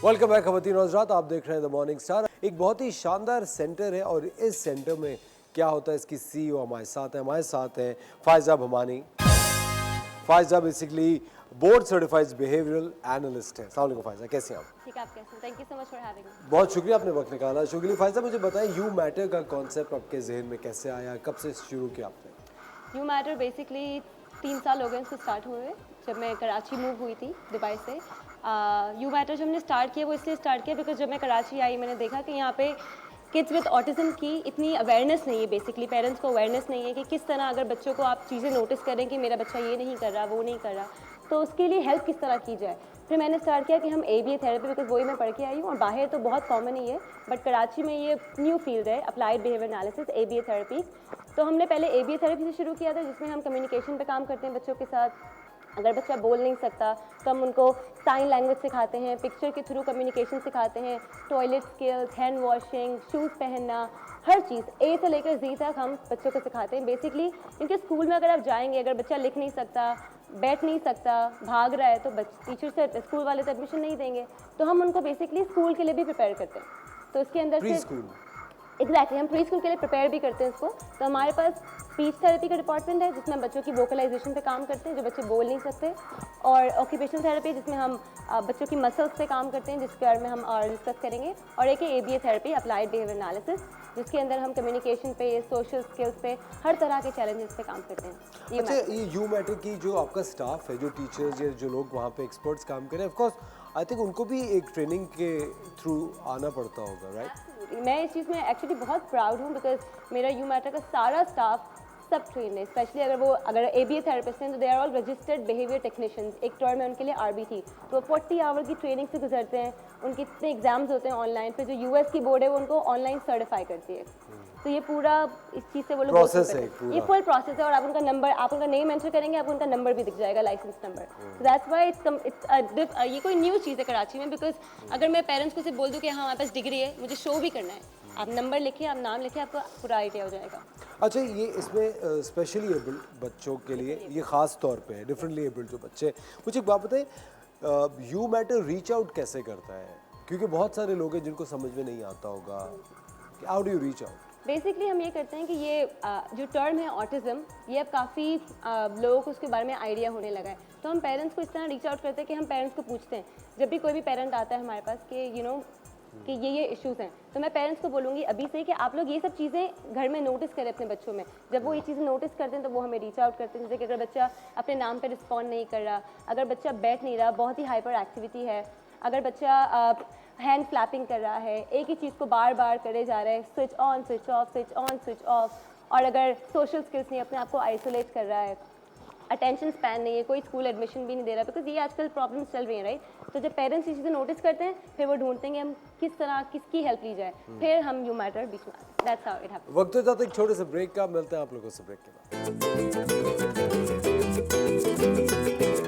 Welcome back खवातीन और हज़रात, आप देख रहे हैं द मॉर्निंग स्टार। एक बहुत ही शानदार सेंटर है और इस सेंटर में क्या होता है, इसकी सीईओ हमारे साथ हैं Faiza Bhamani. Faiza basically board certified behavioural analyst है। अस्सलाम वालेकुम फायजा, कैसे हैं आप? ठीक, आप कैसे हैं? Thank you so much for having me. बहुत शुक्रिया आपने वक्त निकाला। शुक्रिया। फायजा, मुझे बताएं यू मैटर का कॉन्सेप्ट आपके जहन में कैसे आया, कब से शुरू किया आपने? यू मैटर बेसिकली 3 साल हो गए इसको स्टार्ट हुए, जब मैं कराची मूव हुई थी दुबई से। यू मैटर जब हमने स्टार्ट किया वो इसलिए स्टार्ट किया बिकॉज जब मैं कराची आई मैंने देखा कि यहाँ पे किड्स विद ऑटिज़म की इतनी अवेयरनेस नहीं है। बेसिकली पेरेंट्स को अवेयरनेस नहीं है कि किस तरह अगर बच्चों को आप चीज़ें नोटिस करें कि मेरा बच्चा ये नहीं कर रहा, वो नहीं कर रहा, तो उसके लिए हेल्प किस तरह की जाए। फिर मैंने स्टार्ट किया कि हम ABA थेरेपी, बिकॉज वही मैं पढ़ के आई हूँ और बाहर तो बहुत कॉमन ही है, बट कराची में ये न्यू फील्ड है, applied behaviour analysis, ABA therapy. तो हमने पहले ABA थेरेपी से शुरू किया था, जिसमें हम कम्युनिकेशन पे काम करते हैं बच्चों के साथ। अगर बच्चा बोल नहीं सकता तो हम उनको साइन लैंग्वेज सिखाते हैं, पिक्चर के थ्रू कम्युनिकेशन सिखाते हैं, toilet skills, hand washing, shoes पहनना, हर चीज़ A से लेकर Z तक हम बच्चों को सिखाते हैं बेसिकली। क्योंकि स्कूल में अगर आप जाएंगे, अगर बच्चा लिख नहीं सकता, बैठ नहीं सकता, भाग रहा है, तो टीचर से स्कूल वाले तो एडमिशन नहीं देंगे। तो हम उनको बेसिकली स्कूल के लिए भी प्रिपेयर करते हैं। तो इसके अंदर से एग्जैक्टली हम प्री स्कूल के लिए प्रिपेयर भी करते हैं इसको। तो हमारे पास स्पीच थेरेपी का डिपार्टमेंट है जिसमें हम बच्चों की वोकलाइजेशन पे काम करते हैं जो बच्चे बोल नहीं सकते, और ऑक्यूपेशनल थेरेपी जिसमें हम बच्चों की मसल्स पे काम करते हैं, जिसके बारे में हम और डिस्कस करेंगे। और एक है ABA therapy, applied behaviour analysis, जिसके अंदर हम कम्युनिकेशन पे, सोशल स्किल्स पे, हर तरह के चैलेंजेस पे काम करते हैं। अच्छा, ये यू मैटर की जो आपका स्टाफ है, जो टीचर्स या जो लोग वहाँ पे एक्सपर्ट्स काम करें, ऑफ कोर्स आई थिंक उनको भी एक ट्रेनिंग के थ्रू आना पड़ता होगा, राइट? मैं इस चीज़ में एक्चुअली बहुत प्राउड हूँ बिकॉज मेरा यू मैटर का सारा स्टाफ सब ट्रेन है। स्पेशली अगर ABA थेरेपिस्ट हैं तो they are all registered behaviour technicians. एक टर्म है उनके लिए RBT, तो 40 आवर की ट्रेनिंग से गुजरते हैं। उनके इतने एग्जाम्स होते हैं ऑनलाइन, फिर जो US की बोर्ड है वो उनको ऑनलाइन सर्टिफाई करती है। तो ये पूरा इस चीज़ से वो लोग प्रोसेस है, ये फुल प्रोसेस है। और आप उनका नंबर, आप उनका नेम एंटर करेंगे, आपको उनका नंबर भी दिख जाएगा, licence number. So that's why ये कोई न्यू चीज़ है कराची में। बिकॉज अगर मैं पेरेंट्स को सिर्फ बोल दूँ कि हाँ हमारे पास डिग्री है, मुझे शो भी करना है, आप नंबर लिखिए, आप नाम लिखिए, आपको पूरा आइडिया हो जाएगा। अच्छा, ये इसमें स्पेशली एबल्ड बच्चों के लिए ये ख़ास तौर पे है, डिफरेंटली एबल्ड जो बच्चे। मुझे एक बात बताएं, यू मैटर रीच आउट कैसे करता है? क्योंकि बहुत सारे लोग हैं जिनको समझ में नहीं आता होगा, how do you reach out? Basically हम ये करते हैं कि ये जो टर्म है ऑटिज़म, ये अब काफ़ी लोगों को उसके बारे में आइडिया होने लगा है। तो हम पेरेंट्स को इस तरह रीच आउट करते हैं कि हम पेरेंट्स को पूछते हैं, जब भी कोई भी पेरेंट आता है हमारे पास कि कि ये इश्यूज़ हैं, तो मैं पेरेंट्स को बोलूँगी अभी से कि आप लोग ये सब चीज़ें घर में नोटिस करें अपने बच्चों में। जब वो ये चीज़ें नोटिस करते हैं तो वो हमें रीच आउट करते हैं। जैसे कि अगर बच्चा अपने नाम पे रिस्पॉन्ड नहीं कर रहा, अगर बच्चा बैठ नहीं रहा, बहुत ही हाइपर एक्टिविटी है, अगर बच्चा हैंड फ्लैपिंग कर रहा है, एक ही चीज़ को बार बार करे जा रहा है, switch on switch off, switch on switch off, और अगर सोशल स्किल्स नहीं, अपने आप को आइसोलेट कर रहा है, अटेंशन स्पैन नहीं है, कोई स्कूल एडमिशन भी नहीं दे रहा, बिकॉज ये आजकल प्रॉब्लम्स चल रही हैं, राइट? तो जब पेरेंट्स ये चीज़ें नोटिस करते हैं, फिर वो ढूंढते हैं कि हम किस तरह किसकी हेल्प ली जाए, फिर हम यू मैटर बीच में आते हैं। That's how it happens. वक्त हो जाता है एक छोटे से ब्रेक का, मिलते हैं आप लोगों से ब्रेक के बाद।